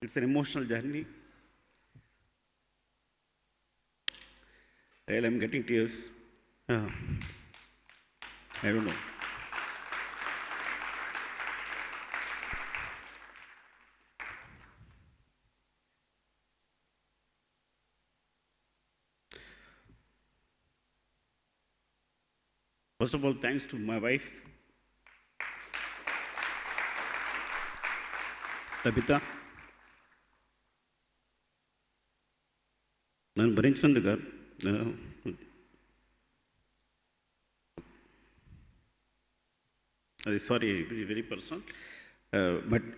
It's an emotional journey. Well, I'm getting tears. I don't know. First of all, thanks to my wife, Tabitha. నన్ను భరించినందుకు అది sorry very personal. But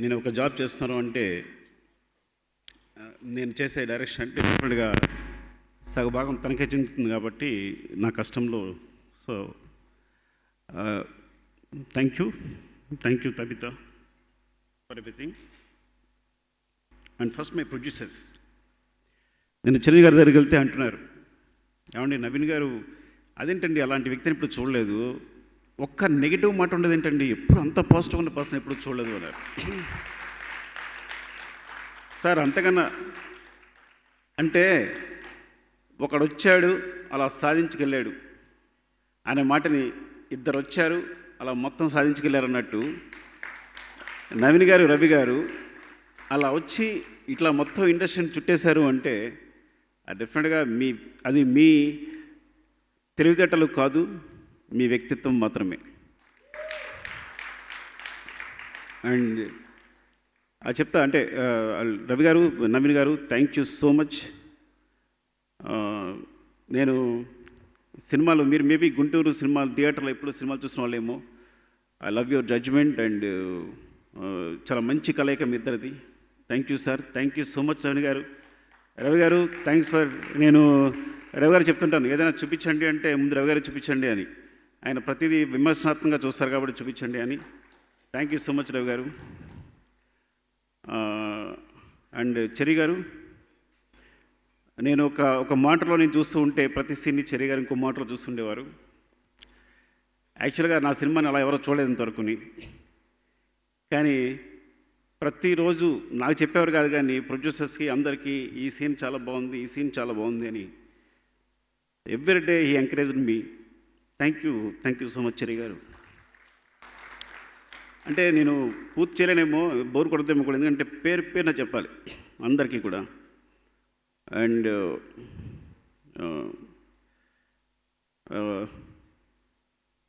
నేను ఒక job చేస్తున్నాను అంటే నేను చేసే డైరెక్షన్ అంటే డెఫినెట్గా సగభాగం తనకే చెందుతుంది కాబట్టి నా కష్టంలో. So thank you Tabitha for everything. And first my producers. నేను చిరంజీవి గారి దగ్గరికి వెళ్తే అంటున్నారు, ఏమండి నవీన్ గారు అదేంటండి అలాంటి వ్యక్తిని ఇప్పుడు చూడలేదు, ఒక్క నెగిటివ్ మాట ఉండదు ఏంటండి, ఎప్పుడు అంత పాజిటివ్ ఉన్న పర్సన్ ఎప్పుడు చూడలేదు అన్నారు. సార్ అంతకన్నా అంటే ఒకడు వచ్చాడు అలా సాధించుకెళ్ళాడు అనే మాటని ఇద్దరు వచ్చారు అలా మొత్తం సాధించుకెళ్ళారు అన్నట్టు నవీన్ గారు రవి గారు అలా వచ్చి ఇట్లా మొత్తం ఇండస్ట్రీని చుట్టేశారు అంటే డెఫినెట్గా అది మీ తెలివితేటలు కాదు, మీ వ్యక్తిత్వం మాత్రమే. అండ్ చెప్తా అంటే రవి గారు నవీన్ గారు థ్యాంక్ యూ సో మచ్. నేను సినిమాలు మీరు మేబీ గుంటూరు సినిమాలు థియేటర్లో ఎప్పుడు సినిమాలు చూసిన వాళ్ళేమో. I love your judgement and చాలా మంచి కలయిక మీ ఇద్దరిది. Thank you sir, thank you so much Ravi garu. Ravi గారు థ్యాంక్స్ ఫర్. నేను రవి గారు చెప్తుంటాను ఏదైనా చూపించండి అంటే ముందు రవి గారు చూపించండి అని. ఆయన ప్రతిదీ విమర్శనాత్మకంగా చూస్తారు కాబట్టి చూపించండి అని. Thank you so much Ravi గారు. అండ్ చెరి గారు, నేను ఒక మాటలో నేను చూస్తూ ఉంటే ప్రతి సీన్ని చెరి గారు ఇంకో మాటలో చూస్తుండేవారు. యాక్చువల్గా నా సినిమాని అలా ఎవరో చూడలేదు ఇంతవరకుని, కానీ ప్రతిరోజు నాకు చెప్పేవారు కాదు కానీ ప్రొడ్యూసర్స్కి అందరికీ ఈ సీన్ చాలా బాగుంది, ఈ సీన్ చాలా బాగుంది అని every day he encouraged me. Thank you so much Cherry గారు. అంటే నేను పూర్తి చేయలేనేమో, బోర్ కొడతామో కూడా, ఎందుకంటే పేరున చెప్పాలి అందరికీ కూడా. అండ్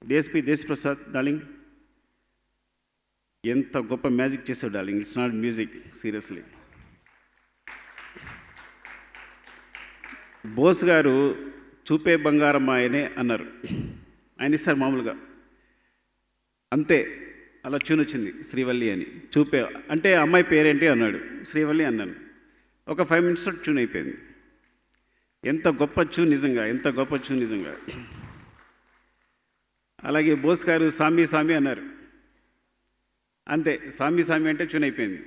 డిఎస్పి దేశప్రసాద్ డార్లింగ్, ఎంత గొప్ప మ్యాజిక్ చేసావు darling. It's not music, seriously. Bose garu చూపే బంగారం ఆయనే అన్నారు, ఆయన ఇస్తారు మామూలుగా అంతే. అలా ట్యూన్ వచ్చింది శ్రీవల్లి అని. చూపే అంటే అమ్మాయి పేరేంటి అన్నాడు, శ్రీవల్లి అన్నాను. ఒక 5 minutes ట్యూన్ అయిపోయింది. ఎంత గొప్ప ట్యూన్ నిజంగా, ఎంత గొప్ప ట్యూన్ నిజంగా. అలాగే బోస్ గారు సామి అన్నారు, అంతే. సామి అంటే ట్యూన్ అయిపోయింది.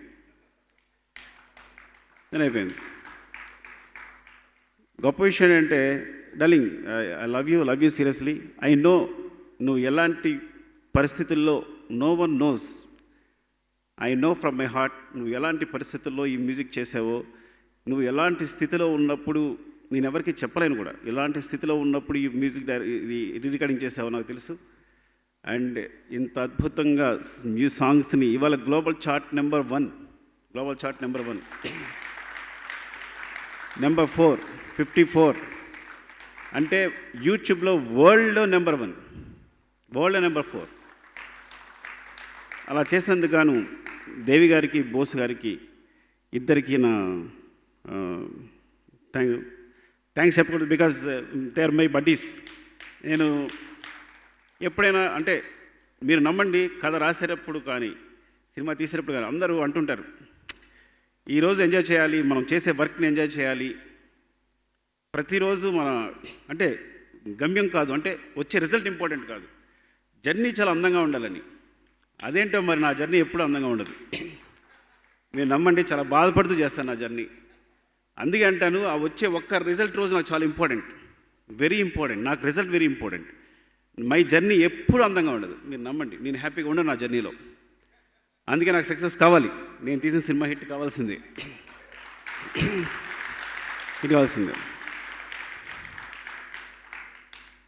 గొప్ప విషయం ఏంటంటే darling, I love you seriously. I know నువ్వు ఎలాంటి పరిస్థితుల్లో, no one knows, I know from my heart నువ్వు ఎలాంటి పరిస్థితుల్లో ఈ మ్యూజిక్ చేసావో, నువ్వు ఎలాంటి స్థితిలో ఉన్నప్పుడు, నేను ఎవరికి చెప్పలేను కూడా, ఎలాంటి స్థితిలో ఉన్నప్పుడు ఈ మ్యూజిక్ ఇది రికార్డింగ్ చేసావో నాకు తెలుసు. అండ్ ఇంత అద్భుతంగా సాంగ్స్ని ఇవాళ గ్లోబల్ చార్ట్ నెంబర్ 1, నెంబర్ 4, 54 అంటే యూట్యూబ్లో వరల్డ్లో నెంబర్ 4. అలా చేసేందుకు గాను దేవి గారికి, బోస్ గారికి ఇద్దరికి నా థ్యాంక్స్ చెప్పకూడదు, because they are my buddies. నేను ఎప్పుడైనా అంటే మీరు నమ్మండి, కథ రాసేటప్పుడు కానీ సినిమా తీసేటప్పుడు కానీ అందరూ అంటుంటారు ఈరోజు ఎంజాయ్ చేయాలి, మనం చేసే వర్క్ని ఎంజాయ్ చేయాలి, ప్రతిరోజు మన అంటే గమ్యం కాదు, అంటే వచ్చే రిజల్ట్ ఇంపార్టెంట్ కాదు, జర్నీ చాలా అందంగా ఉండాలని. అదేంటో మరి నా జర్నీ ఎప్పుడూ అందంగా ఉండదు. మీరు నమ్మండి, చాలా బాధపడుతూ చేస్తాను నా జర్నీ. అందుకే అంటాను, ఆ వచ్చే ఒక్క రిజల్ట్ రోజు నాకు చాలా ఇంపార్టెంట్, వెరీ ఇంపార్టెంట్. నాకు result very important. My journey ఎప్పుడు అందంగా ఉండదు, మీరు నమ్మండి. నేను హ్యాపీగా ఉండను నా జర్నీలో. అందుకే నాకు సక్సెస్ కావాలి, నేను తీసిన సినిమా హిట్ కావాల్సిందే, హిట్ కావాల్సిందే.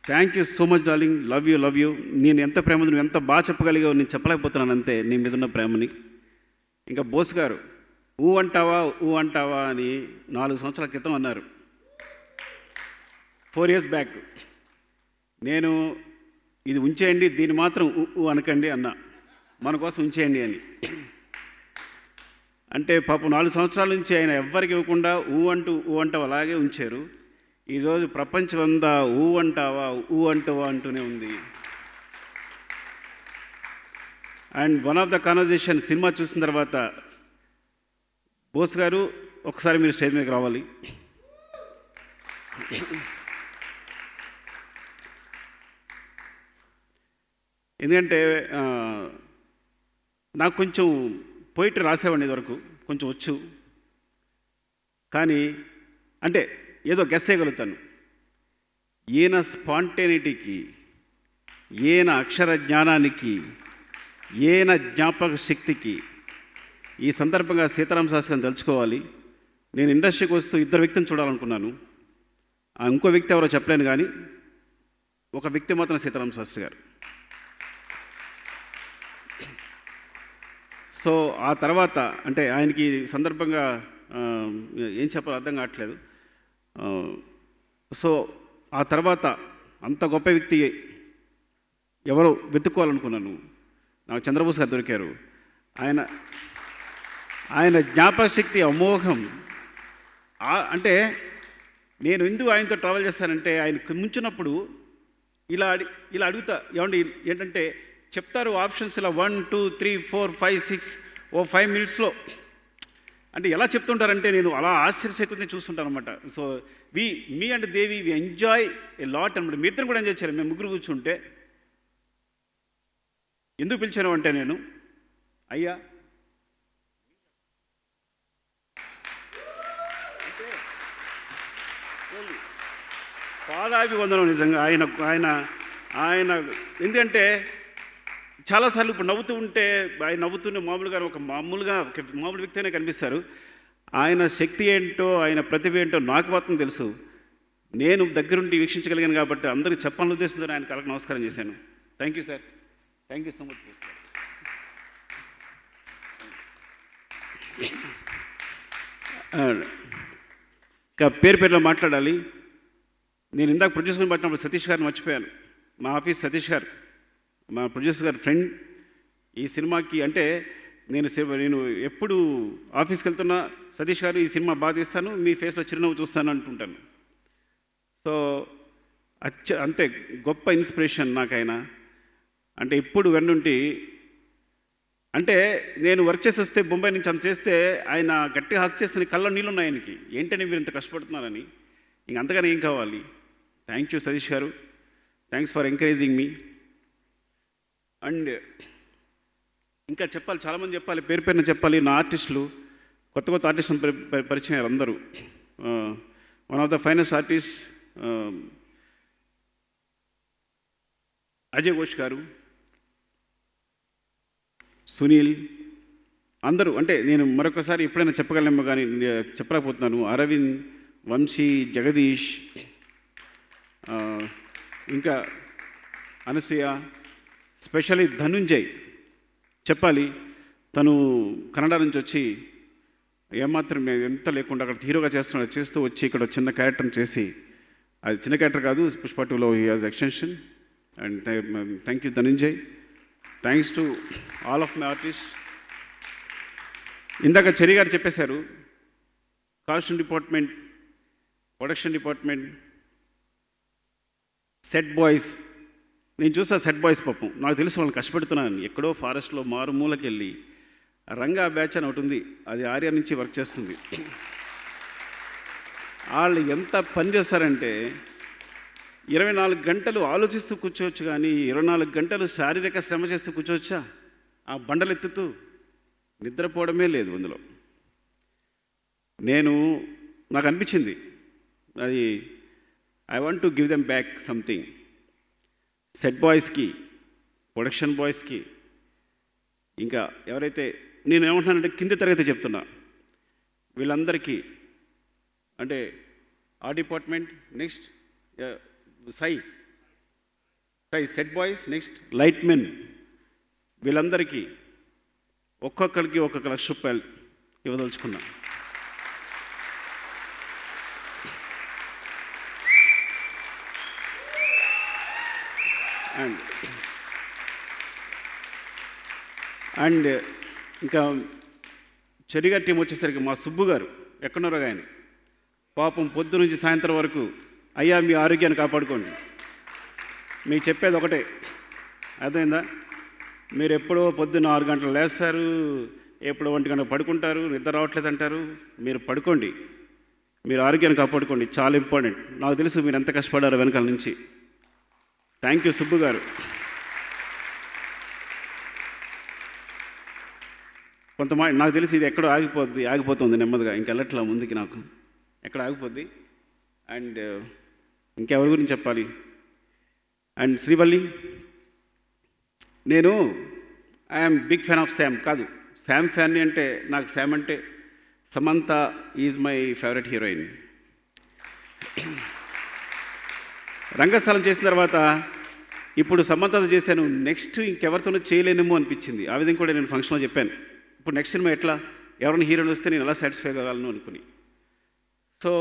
Thank you so much darling, love you. నేను ఎంత ప్రేమ నువ్వు ఎంత బాగా చెప్పగలిగావు, నేను చెప్పలేకపోతున్నాను అంతే నీ మీద ఉన్న ప్రేమని. ఇంకా బోస్ గారు ఊ అంటావా అని 4 సంవత్సరాల క్రితం అన్నారు, 4 years బ్యాక్. నేను ఇది ఉంచేయండి, దీన్ని మాత్రం ఊ అనకండి అన్నా, మన కోసం ఉంచేయండి అని. అంటే పాపం 4 సంవత్సరాల నుంచి ఆయన ఎవ్వరికి ఇవ్వకుండా ఊ అంటావు అలాగే ఉంచారు. ఈరోజు ప్రపంచం అంతా ఊ అంటావా అంటూనే ఉంది. And one of the conversation, cinema చూసిన తర్వాత బోస్ గారు ఒకసారి మీరు స్టేజ్ మీదకి రావాలి. ఎందుకంటే నాకు కొంచెం పోయిటరీ రాసేవాడిని ఇదివరకు, కొంచెం వచ్చు, కానీ అంటే ఏదో గెస్ చేయగలుగుతాను. ఈయన స్పాంటేనిటీకి, ఈయన అక్షర జ్ఞానానికి, ఈయన జ్ఞాపక శక్తికి ఈ సందర్భంగా సీతారామ శాస్త్రి గారిని తలుచుకోవాలి. నేను ఇండస్ట్రీకి వస్తూ 2 వ్యక్తిని చూడాలనుకున్నాను. ఇంకో వ్యక్తి ఎవరో చెప్పలేను, కానీ ఒక వ్యక్తి మాత్రం సీతారామ శాస్త్రి గారు. సో ఆ తర్వాత అంటే ఆయనకి సందర్భంగా ఏం చెప్పాలో అర్థం కావట్లేదు. సో ఆ తర్వాత అంత గొప్ప వ్యక్తి ఎవరో వెతుక్కోవాలనుకున్నాను, నాకు చంద్రబోస్ గారు దొరికారు. ఆయన జ్ఞాపక శక్తి అమోఘం. అంటే నేను ఎందుకు ఆయనతో ట్రావెల్ చేస్తానంటే, ఆయన ముంచున్నప్పుడు ఇలా అడుగుతా, ఏమండి ఏంటంటే చెప్తారు ఆప్షన్స్ ఇలా 1 2 3 4 5 6 ఓ 5 minutesలో. అంటే ఎలా చెప్తుంటారంటే నేను అలా ఆశ్చర్యశక్తిని చూస్తుంటాను అనమాట. So me and Devi we enjoy a lot అనమాట. మీ ఇద్దరు కూడా ఎంజాయ్ చేయాలి. మేము ముగ్గురు కూర్చుంటే ఎందుకు పిలిచాను అంటే, నేను అయ్యా పాదాభివందనం నిజంగా ఆయన ఎందుకంటే చాలాసార్లు ఇప్పుడు నవ్వుతూ ఉంటే ఆయన నవ్వుతూనే మామూలు వ్యక్తినే కనిపిస్తారు. ఆయన శక్తి ఏంటో, ఆయన ప్రతిభ ఏంటో నాకు మాత్రం తెలుసు. నేను దగ్గరుండి వీక్షించగలిగాను కాబట్టి అందరికీ చెప్పాలని ఉద్దేశంతో ఆయన కళకు నమస్కారం చేశాను. Thank you sir, thank you so much. ఇంకా పేరులో మాట్లాడాలి. నేను ఇందాక ప్రొడ్యూసర్ని పట్టినప్పుడు సతీష్ గారిని మర్చిపోయాను. మా ఆఫీస్ సతీష్ గారు, మా ప్రొడ్యూసర్ గారు ఫ్రెండ్. ఈ సినిమాకి అంటే నేను ఎప్పుడు ఆఫీస్కి వెళ్తున్నా సతీష్ గారు ఈ సినిమా బాగా తీస్తాను, మీ ఫేస్లో చిరునవ్వు చూస్తాను అంటుంటాను. సో అంతే గొప్ప ఇన్స్పిరేషన్ నాకు ఆయన. అంటే ఇప్పుడు వెన్నుంటి అంటే నేను వర్క్ చేసి వస్తే బొంబాయి నుంచి అంత చేస్తే ఆయన గట్టిగా హక్ చేసిన కళ్ళలో నీళ్ళు ఉన్నాయి ఆయనకి, ఏంటని మీరు ఇంత కష్టపడుతున్నారని. ఇంక అంతగానే ఏం కావాలి. థ్యాంక్ యూ సతీష్ గారు, thanks for encouraging me. And ఇంకా చెప్పాలి, చాలామంది చెప్పాలి, పేరున చెప్పాలి. నా ఆర్టిస్టులు కొత్త ఆర్టిస్టులు పరిచయం అయ్యారు అందరూ. One of the finest artist Ajay Ghosh గారు, సునీల్, అందరూ. అంటే నేను మరొకసారి ఎప్పుడైనా చెప్పగలనేమో కానీ చెప్పలేకపోతున్నాను. అరవింద్, వంశీ, జగదీష్, ఇంకా అనసూయ, స్పెషల్లీ ధనుంజయ్ చెప్పాలి. తను కన్నడ నుంచి వచ్చి ఏమాత్రం ఎంత లేకుండా అక్కడ హీరోగా చేస్తూ వచ్చి ఇక్కడ చిన్న క్యారెక్టర్ని చేసి, అది చిన్న క్యారెక్టర్ కాదు, పుష్ప 2లో he has extension. And thank you Dhananjay. Thanks to all of my artist. ఇందాక చెరి గారు చెప్పేశారు, costume department, production department, set boys. నేను చూసా సెట్ బాయ్స్ పాపం, నాకు తెలుసు వాళ్ళని కష్టపెడుతున్నాను. ఎక్కడో ఫారెస్ట్లో మారుమూలకి వెళ్ళి రంగా బ్యాచ్ అని ఒకటి ఉంది, అది ఆర్యా నుంచి వర్క్ చేస్తుంది. వాళ్ళు ఎంత పని చేస్తారంటే 24 గంటలు ఆలోచిస్తూ కూర్చోవచ్చు, కానీ 24 గంటలు శారీరక శ్రమ చేస్తూ కూర్చోవచ్చా? ఆ బండలు ఎత్తుతూ నిద్రపోవడమే లేదు అందులో. నాకు అనిపించింది అది, I want to give them back something. Set బాయ్స్కి, ప్రొడక్షన్ బాయ్స్కి ఇంకా ఎవరైతే నేను ఏమంటున్నానంటే కింది తరగతి చెప్తున్నా వీళ్ళందరికీ అంటే ఆ డిపార్ట్మెంట్ నెక్స్ట్ సై set boys next light men వీళ్ళందరికీ ఒక్కొక్కరికి ఒక్కొక్క ₹1,00,000 ఇవ్వదలుచుకున్నా. అండ్ ఇంకా చెరిగా టీం వచ్చేసరికి మా సుబ్బు గారు ఎక్కడున్నారో ఆయన పాపం పొద్దు నుంచి సాయంత్రం వరకు అయ్యా మీ ఆరోగ్యాన్ని కాపాడుకోండి. మీకు చెప్పేది ఒకటే, అర్థమైందా? మీరు ఎప్పుడో పొద్దున్న 6 గంటలు లేస్తారు, ఎప్పుడో 1 గంట పడుకుంటారు, నిద్ర రావట్లేదు అంటారు. మీరు పడుకోండి, మీరు ఆరోగ్యాన్ని కాపాడుకోండి, చాలా ఇంపార్టెంట్. నాకు తెలుసు మీరు ఎంత కష్టపడారో వెనకాల నుంచి. థ్యాంక్ యూ సుబ్బు గారు. నాకు తెలిసి ఇది ఎక్కడో ఆగిపోతుంది నెమ్మదిగా, ఇంకెళ్ళట్లా ముందుకి, నాకు ఎక్కడ ఆగిపోద్ది. అండ్ ఇంకెవరి గురించి చెప్పాలి? అండ్ శ్రీవల్లి, నేను I'm big fan of Sam. కాదు, శామ్ ఫ్యాన్ని అంటే నాకు శామ్ అంటే Samantha is my favourite heroine. Rangasthalam చేసిన తర్వాత ఇప్పుడు సమంతతో చేశాను, నెక్స్ట్ ఇంకెవరితోనూ చేయలేనేమో అనిపించింది. ఆ విధంగా కూడా నేను ఫంక్షన్లో చెప్పాను, ఇప్పుడు నెక్స్ట్ సినిమా ఎట్లా, ఎవరైనా హీరోని వస్తే నేను ఎలా సాటిస్ఫై కాగలను అనుకుని. సో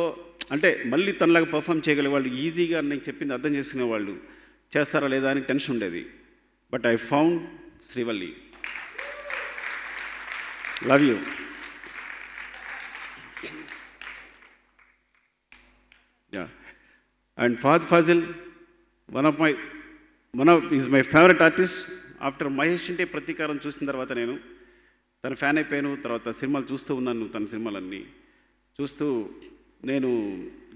అంటే మళ్ళీ తనలాగా పర్ఫామ్ చేయగలిగే వాళ్ళు, ఈజీగా నేను చెప్పింది అర్థం చేసుకునే వాళ్ళు చేస్తారా లేదా అని టెన్షన్ ఉండేది. But I found Srivalli. Love you. And Fahadh Faasil one of is my favourite artist. After Mahesh Inte Prathikaaram చూసిన తర్వాత నేను తన ఫ్యాన్ అయిపోయాను. తర్వాత సినిమాలు చూస్తూ ఉన్నాను, తన సినిమాలన్నీ చూస్తూ నేను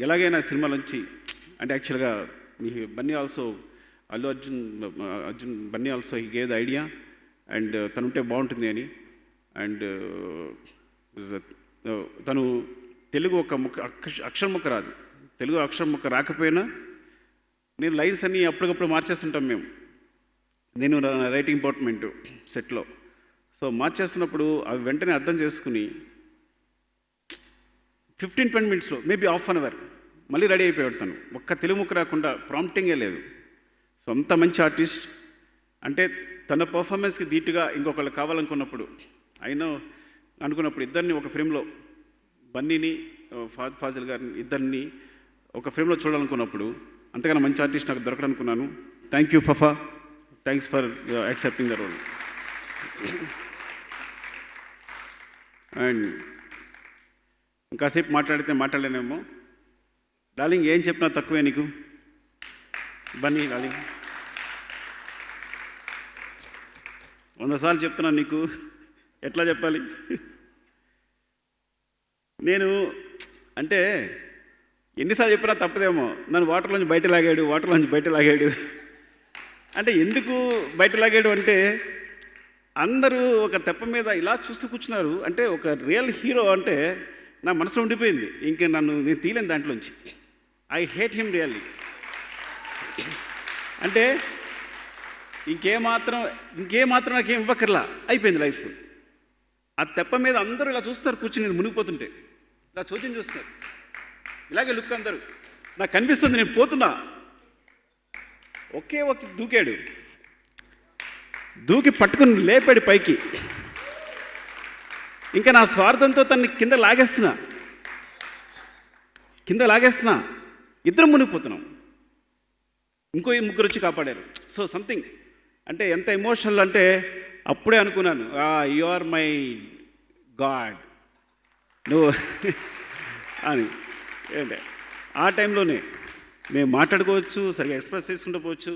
ఎలాగైనా సినిమాల నుంచి అంటే యాక్చువల్గా Bunny also Allu Arjun Bunny also he gave the idea and తను ఉంటే బాగుంటుంది అని. అండ్ తను తెలుగు ఒక అక్షరం ముక్క రాదు, తెలుగు అక్షరం ముక్క రాకపోయినా నేను లైన్స్ అన్నీ అప్పటికప్పుడు మార్చేస్తుంటాం మేము, నేను రైటింగ్ డిపార్ట్మెంట్ సెట్లో. సో మార్చేస్తున్నప్పుడు అవి వెంటనే అర్థం చేసుకుని 15-20 మినిట్స్లో మేబీ హాఫ్ అన్ అవర్ మళ్ళీ రెడీ అయిపోయాడు తను. ఒక్క తెలుగు ముక్క రాకుండా, ప్రాంప్టింగే లేదు. సో అంత మంచి ఆర్టిస్ట్. అంటే తన పర్ఫార్మెన్స్కి ధీటుగా ఇంకొకళ్ళు కావాలనుకున్నప్పుడు అనుకున్నప్పుడు ఇద్దరిని ఒక ఫ్రేమ్లో, బన్నీని ఫహద్ ఫాజిల్ గారిని ఇద్దరిని ఒక ఫ్రేమ్లో చూడాలనుకున్నప్పుడు అంతకన్నా మంచి ఆర్టిస్ట్ నాకు దొరకడనుకున్నాను. Thank you Fafa, thanks for accepting the role. And ఇంకాసేపు మాట్లాడలేనేమో. డార్లింగ్ ఏం చెప్పినా తక్కువే నీకు. బన్నీ డార్లింగ్ 100 సార్లు చెప్తున్నాను నీకు, ఎట్లా చెప్పాలి? నేను అంటే ఎన్నిసార్లు చెప్పినా తప్పదేమో. నన్ను వాటర్లోంచి బయట లాగాడు. అంటే ఎందుకు బయట లాగాడు అంటే అందరూ ఒక తెప్ప మీద ఇలా చూస్తూ కూర్చున్నారు. అంటే ఒక రియల్ హీరో అంటే నా మనసులో ఉండిపోయింది. ఇంక నేను తీయలేను దాంట్లోంచి. I hate him really. అంటే ఇంకేమాత్రం నాకేం ఇవ్వకర్లా, అయిపోయింది లైఫ్. ఆ తెప్ప మీద అందరూ ఇలా చూస్తారు కూర్చుని, నేను మునిగిపోతుంటే ఇలా చోద్యం చూస్తున్నారు, ఇలాగే లుక్ అందరూ. నాకు కనిపిస్తుంది నేను పోతున్నా. ఒకే దూకాడు, దూకి పట్టుకుని లేపాడు పైకి. ఇంకా నా స్వార్థంతో తన్ని కింద లాగేస్తున్నా. ఇద్దరం మునిగిపోతున్నాం. ఇంకో 3 వచ్చి కాపాడారు. సో సంథింగ్ అంటే ఎంత ఎమోషనల్ అంటే అప్పుడే అనుకున్నాను, యు ఆర్ మై గాడ్ నువ్వు అని. ఏంటే ఆ టైంలోనే మేము మాట్లాడుకోవచ్చు, సరిగా ఎక్స్ప్రెస్ చేసుకుంటూ పోవచ్చు.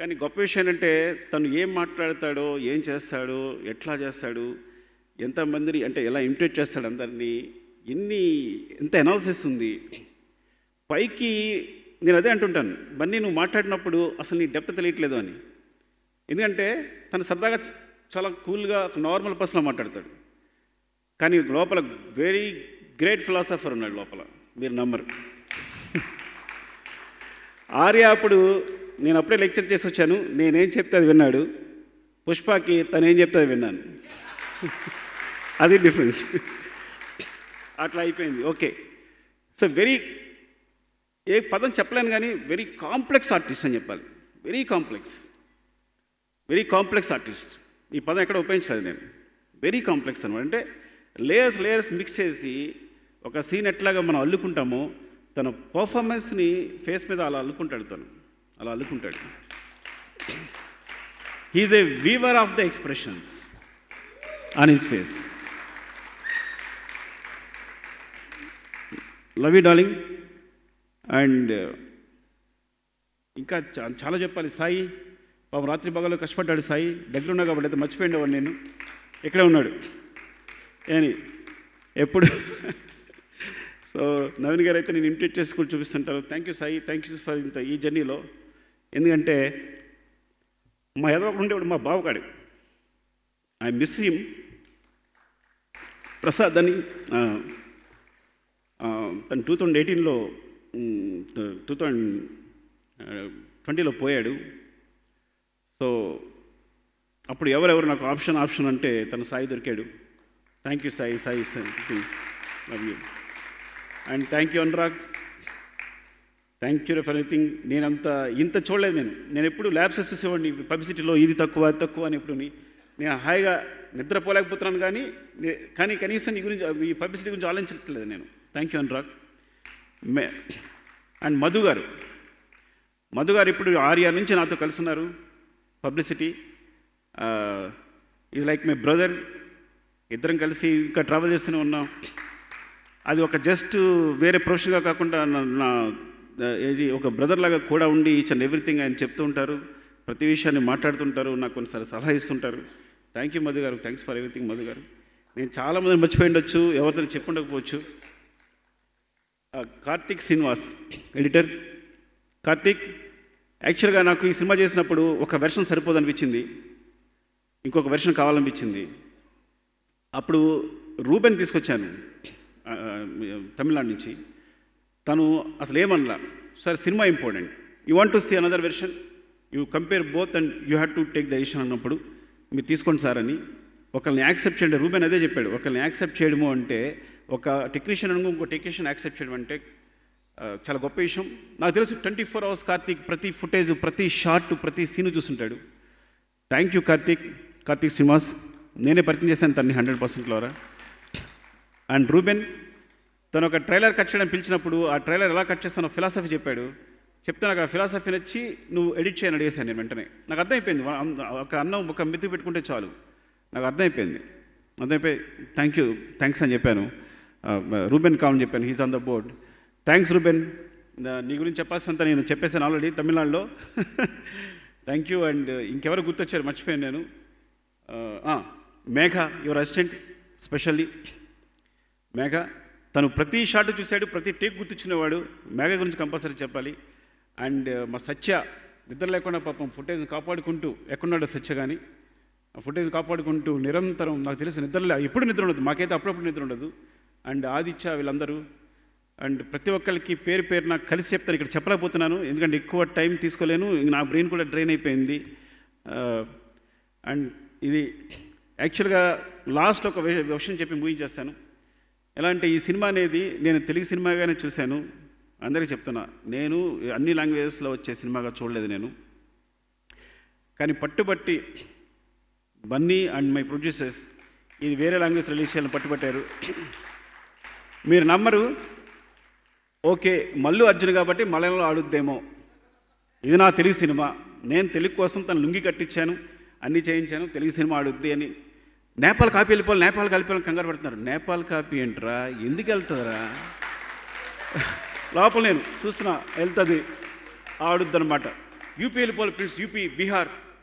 కానీ గొప్ప విషయం ఏంటంటే తను ఏం మాట్లాడతాడో, ఏం చేస్తాడో, ఎట్లా చేస్తాడు, ఎంతమందిని అంటే ఎలా ఇమిటేట్ చేస్తాడు అందరినీ, ఎంత ఎనాలిసిస్ ఉంది పైకి. నేను అదే అంటుంటాను, బన్నీ నువ్వు మాట్లాడినప్పుడు అసలు నీ డెప్త్ తెలియట్లేదు అని. ఎందుకంటే తను సరదాగా చాలా కూల్గా నార్మల్ పర్సన్లో మాట్లాడతాడు, కానీ లోపల వెరీ గ్రేట్ ఫిలాసఫర్ ఉన్నాడు లోపల, మీరు నమ్మరు. ఆర్య అప్పుడు నేను అప్పుడే లెక్చర్ చేసి వచ్చాను, నేనేం చెప్తే అది విన్నాడు. పుష్పకి తను ఏం చెప్తే విన్నాను. అది డిఫరెన్స్. అట్లా అయిపోయింది. ఓకే. సో ఏ పదం చెప్పలేను కానీ వెరీ కాంప్లెక్స్ ఆర్టిస్ట్ అని చెప్పాలి. Very complex artist. ఈ పదం ఎక్కడ ఉపయోగించలేదు నేను. వెరీ కాంప్లెక్స్ అనమాట. అంటే లేయర్స్ మిక్స్ చేసి ఒక సీన్ ఎట్లాగా మనం అల్లుకుంటామో తన పర్ఫార్మెన్స్ని ఫేస్ మీద అలా అల్లుకుంటాడు. He's a weaver of the expressions on his face. Love you darling. And ఇంకా చాలా చెప్పాలి. సాయి పాపం రాత్రి పగలు కష్టపడ్డాడు. సాయి దగ్గర ఉన్నా కాబట్టి అయితే మర్చిపోయిండేవాడు నేను. ఇక్కడే ఉన్నాడు ఏని ఎప్పుడు. సో నవీన్ గారు అయితే నేను ఇమిటేట్ చేసుకుని చూపిస్తుంటారు. Thank you Sai, thank you for ఇంత ఈ జర్నీలో. ఎందుకంటే మా ఎదవ ఉండేవాడు మా బావగాడు. I miss him. ప్రసాద్ అని తను 2018లో 2020లో పోయాడు. సో అప్పుడు ఎవరెవరు నాకు ఆప్షన్ అంటే తను సాయి దొరికాడు. Thank you Sai. Love you. And thank you Anurag. Thank you for anything. ఇంత చూడలేదు నేను ఎప్పుడు ల్యాబ్సెస్ చూసేవాడిని పబ్లిసిటీలో, ఇది తక్కువ అది తక్కువ అని. ఎప్పుడు నేను హాయిగా నిద్రపోలేకపోతున్నాను కానీ కనీసం నీ గురించి ఈ పబ్లిసిటీ గురించి ఆలోచించట్లేదు నేను. Thank you Anurag. And Madhu గారు ఇప్పుడు 6 years నుంచి నాతో కలుస్తున్నారు. Publicity is like my brother. ఇద్దరం కలిసి ఇంకా ట్రావెల్ చేస్తూనే ఉన్నాం. అది ఒక జస్ట్ వేరే ప్రొఫెషన్గా కాకుండా ఇది ఒక బ్రదర్ లాగా కూడా ఉండి ఈచ్ అండ్ ఎవ్రీథింగ్ ఆయన చెప్తూ ఉంటారు. ప్రతి విషయాన్ని మాట్లాడుతుంటారు. నాకు కొన్నిసార్లు సలహా ఇస్తుంటారు. థ్యాంక్ యూ మధు గారు. థ్యాంక్స్ ఫర్ ఎవ్రీథింగ్ మధు గారు. నేను చాలామందిని మర్చిపోయి ఉండొచ్చు, ఎవరితో చెప్పుండకపోవచ్చు. కార్తిక్ శ్రీనివాస్ ఎడిటర్. కార్తిక్ యాక్చువల్గా నాకు ఈ సినిమా చేసినప్పుడు ఒక వెర్షన్ సరిపోదనిపించింది, ఇంకొక వెర్షన్ కావాలనిపించింది. అప్పుడు రూబెన్ తీసుకొచ్చాను తమిళనాడు నుంచి. తను అసలు ఏమనలా, sir cinema important, you want to see another version, you compare both and you have to take the decision అన్నప్పుడు మీరు తీసుకోండి సార్ అని. ఒకరిని యాక్సెప్ట్ చేయండి. రూబెన్ అదే చెప్పాడు, ఒకరిని యాక్సెప్ట్ చేయడము అంటే, ఒక టెక్నీషియన్ అనుకో ఇంకో టెక్నీషియన్ యాక్సెప్ట్ చేయడం అంటే చాలా గొప్ప విషయం. నాకు తెలుసు 24 hours కార్తీక్ ప్రతి ఫుటేజ్, ప్రతి షార్ట్, ప్రతి సీను చూస్తుంటాడు. Thank you Karthik Srinivas. నేనే పరిచయం చేశాను తన్ని 100% ద్వారా. అండ్ రూబెన్ తను ఒక ట్రైలర్ కట్ చేయడం పిలిచినప్పుడు ఆ ట్రైలర్ ఎలా కట్ చేస్తానో ఫిలాసఫీ చెప్పాడు. చెప్తే నాకు ఆ ఫిలాసఫీ నచ్చి నువ్వు ఎడిట్ చేయని అడిగేశాను నేను వెంటనే. నాకు అర్థమైపోయింది, ఒక అన్నం ఒక మెతుకు పెట్టుకుంటే చాలు, నాకు అర్థమైపోయి థ్యాంక్స్ అని చెప్పాను. రూబెన్ కావాలని చెప్పాను. He's on the board. Thanks Reuben. నీ గురించి చెప్పాల్సినంత నేను చెప్పేశాను ఆల్రెడీ తమిళనాడులో. Thank you. అండ్ ఇంకెవరు గుర్తొచ్చారు మర్చిపోయాను నేను. మేఘ, యువర్ అసిస్టెంట్ స్పెషల్లీ. మేఘ తను ప్రతి షాట్ చూశాడు, ప్రతి టేక్ గుర్తుంచుకునేవాడు. మేఘ గురించి కంపల్సరీ చెప్పాలి. అండ్ మా సత్య నిద్ర లేకుండా పాపం ఫుటేజ్ కాపాడుకుంటూ, ఎక్కడున్నాడో సత్య కానీ ఆ ఫుటేజ్ కాపాడుకుంటూ నిరంతరం, నాకు తెలిసి ఎప్పుడు నిద్ర ఉండదు, మాకైతే అప్పుడప్పుడు నిద్ర ఉండదు. అండ్ ఆదిత్య వీళ్ళందరూ. అండ్ ప్రతి ఒక్కరికి పేరు నాకు కలిసి చెప్తాను, ఇక్కడ చెప్పలేకపోతున్నాను ఎందుకంటే ఎక్కువ టైం తీసుకోలేను, నా బ్రెయిన్ కూడా డ్రైన్ అయిపోయింది. అండ్ ఇది యాక్చువల్గా లాస్ట్ ఒక విషయం చెప్పి ముగించేస్తాను. ఎలా అంటే, ఈ సినిమా అనేది నేను తెలుగు సినిమాగానే చూశాను. అందరికీ చెప్తున్నా, నేను అన్ని లాంగ్వేజెస్లో వచ్చే సినిమాగా చూడలేదు నేను. కానీ పట్టుబట్టి బన్నీ అండ్ మై ప్రొడ్యూసర్స్ ఇది వేరే లాంగ్వేజ్ రిలీజ్ చేయాలని పట్టుబట్టారు. మీరు నమ్మరు. ఓకే, మల్లు అర్జున్ కాబట్టి మలయాళంలో ఆడుద్దేమో, ఇది నా తెలుగు సినిమా, నేను తెలుగు కోసం తను లుంగి కట్టించాను, అన్నీ చేయించాను, తెలుగు సినిమా ఆడుద్ది అని. నేపాల్ కాపీ వెళ్ళిపోవాలి కంగారు పడుతున్నారు. నేపాల్ కాపీ ఏంట్రా, ఎందుకు వెళ్తుందిరా? లోపల నేను చూస్తున్నా, వెళ్తుంది, ఆడుద్ది అనమాట. యూపీ వెళ్ళిపోవాలి ప్లీజ్,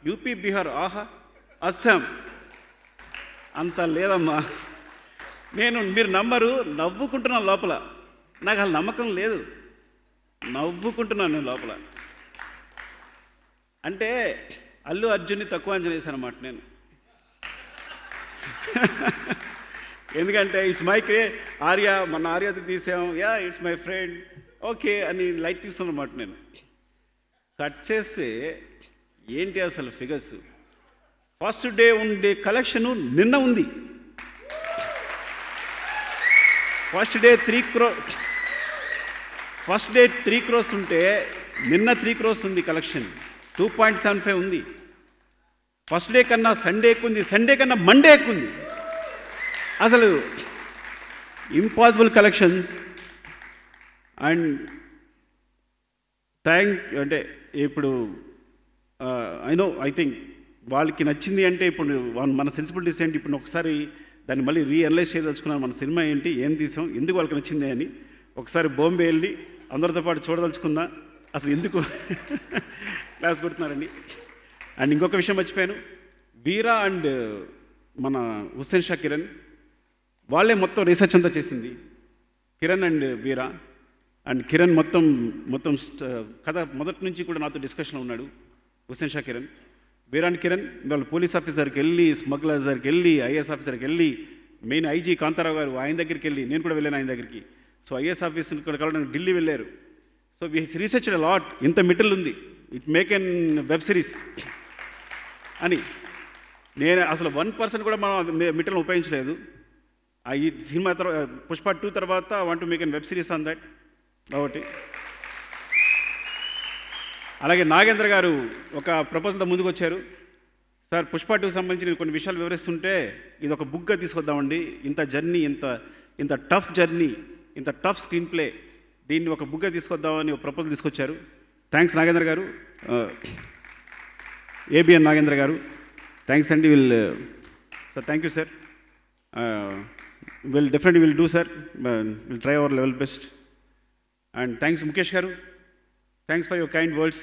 యూపీ బీహార్, ఆహా, అస్సాం, అంత లేదమ్మా. మీరు నమ్మరు, నవ్వుకుంటున్నాను లోపల, నాకు అసలు నమ్మకం లేదు, నవ్వుకుంటున్నాను నేను లోపల. అంటే అల్లు అర్జున్ని తక్కువ అంచనా వేశాను అన్నమాట నేను. ఎందుకంటే ఇట్స్ మై మన ఆర్యాది తీసాం, ఇట్స్ మై ఫ్రెండ్, ఓకే అని లైట్ తీస్తాను అన్నమాట నేను. కట్ చేస్తే ఏంటి అసలు ఫిగర్స్ ఫస్ట్ డే ఉండే కలెక్షను నిన్న ఉంది. ఫస్ట్ డే 3 crores ఉంటే నిన్న 3 crores ఉంది కలెక్షన్. 2.75 ఉంది. ఫస్ట్ డే కన్నా సండే ఎక్కుంది, సండే కన్నా మండే ఎక్కుంది. అసలు ఇంపాసిబుల్ కలెక్షన్స్. అండ్ అంటే ఇప్పుడు ఐ థింక్ వాళ్ళకి నచ్చింది అంటే ఇప్పుడు మన సెన్సిబిలిటీస్ ఏంటి, ఇప్పుడు ఒకసారి దాన్ని మళ్ళీ రీఅనలైజ్ చేయదలుచుకున్నాను. మన సినిమా ఏంటి, ఏం తీసాం, ఎందుకు వాళ్ళకి నచ్చింది అని ఒకసారి బాంబే వెళ్ళి అందరితో పాటు చూడదలుచుకున్నా. అసలు ఎందుకు క్లాస్ కొడుతున్నారండి. అండ్ ఇంకొక విషయం మర్చిపోయాను, వీరా అండ్ మన హుస్సేన్ షా కిరణ్ వాళ్ళే మొత్తం రీసెర్చ్ అంతా చేసింది. Kiran and Veera. And Kiran మొత్తం కథ మొదటి నుంచి కూడా నాతో డిస్కషన్లో ఉన్నాడు. హుస్సేన్ షా కిరణ్, వీరా అండ్ కిరణ్ వాళ్ళు పోలీస్ ఆఫీసర్కి వెళ్ళి, స్మగ్లర్స్ దగ్గరికి వెళ్ళి, ఐఏఎస్ ఆఫీసర్కి వెళ్ళి, మెయిన్ ఐజీ కాంతారావు గారు ఆయన దగ్గరికి వెళ్ళి, నేను కూడా వెళ్ళాను ఆయన దగ్గరికి. సో ఐఏఎస్ ఆఫీసర్ ఇక్కడ కలవడానికి ఢిల్లీ వెళ్ళారు. So we research lot. ఇంత మిటిల్ ఉంది, it make an web series అని. నేను అసలు 1% కూడా మనం మిటిల్ని ఉపయోగించలేదు. ఈ సినిమా తర్వాత పుష్ప 2 తర్వాత want to make an web series on that. కాబట్టి అలాగే నాగేంద్ర గారు ఒక ప్రపోజల్తో ముందుకు వచ్చారు. సార్ పుష్ప 2 సంబంధించి నేను కొన్ని విషయాలు వివరిస్తుంటే ఇది ఒక బుక్గా తీసుకొద్దామండి, ఇంత జర్నీ, ఇంత టఫ్ జర్నీ, ఇంత టఫ్ స్క్రీన్ ప్లే, దీన్ని ఒక బుక్గా తీసుకొద్దామని ఒక ప్రపోజల్ తీసుకొచ్చారు. థ్యాంక్స్ నాగేంద్ర గారు, ఏబిఎన్ నాగేంద్ర గారు, థ్యాంక్స్ అండి. Sir thank you sir. Definitely will do sir, will try our level best. And thanks Mukesh గారు, thanks for your kind words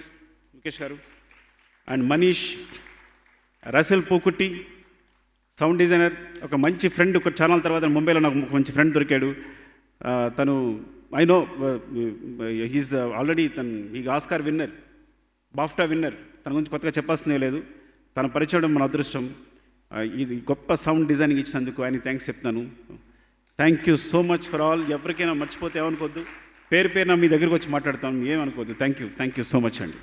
Mukesh గారు. And Manish, Resul Pookutty, sound designer, ఒక మంచి ఫ్రెండ్. ఒక ఛానల్ తర్వాత ముంబైలో నాకు ఒక మంచి ఫ్రెండ్ దొరికాడు. తను ఐ నో హీజ్ ఆల్రెడీ ఈ ఆస్కార్ విన్నర్, బాఫ్టా విన్నర్. తన గురించి కొత్తగా చెప్పాల్సిందే లేదు. తన పరిచయం మన అదృష్టం. ఇది గొప్ప సౌండ్ డిజైనింగ్ ఇచ్చినందుకు ఆయనకి థ్యాంక్స్ చెప్తాను. Thank you so much for all. ఎవరికైనా మర్చిపోతే ఏమనుకోవద్దు, పేరు పేరున మీ దగ్గరికి వచ్చి మాట్లాడతాను, ఏమనుకోవద్దు. థ్యాంక్ యూ సో మచ్ అండి.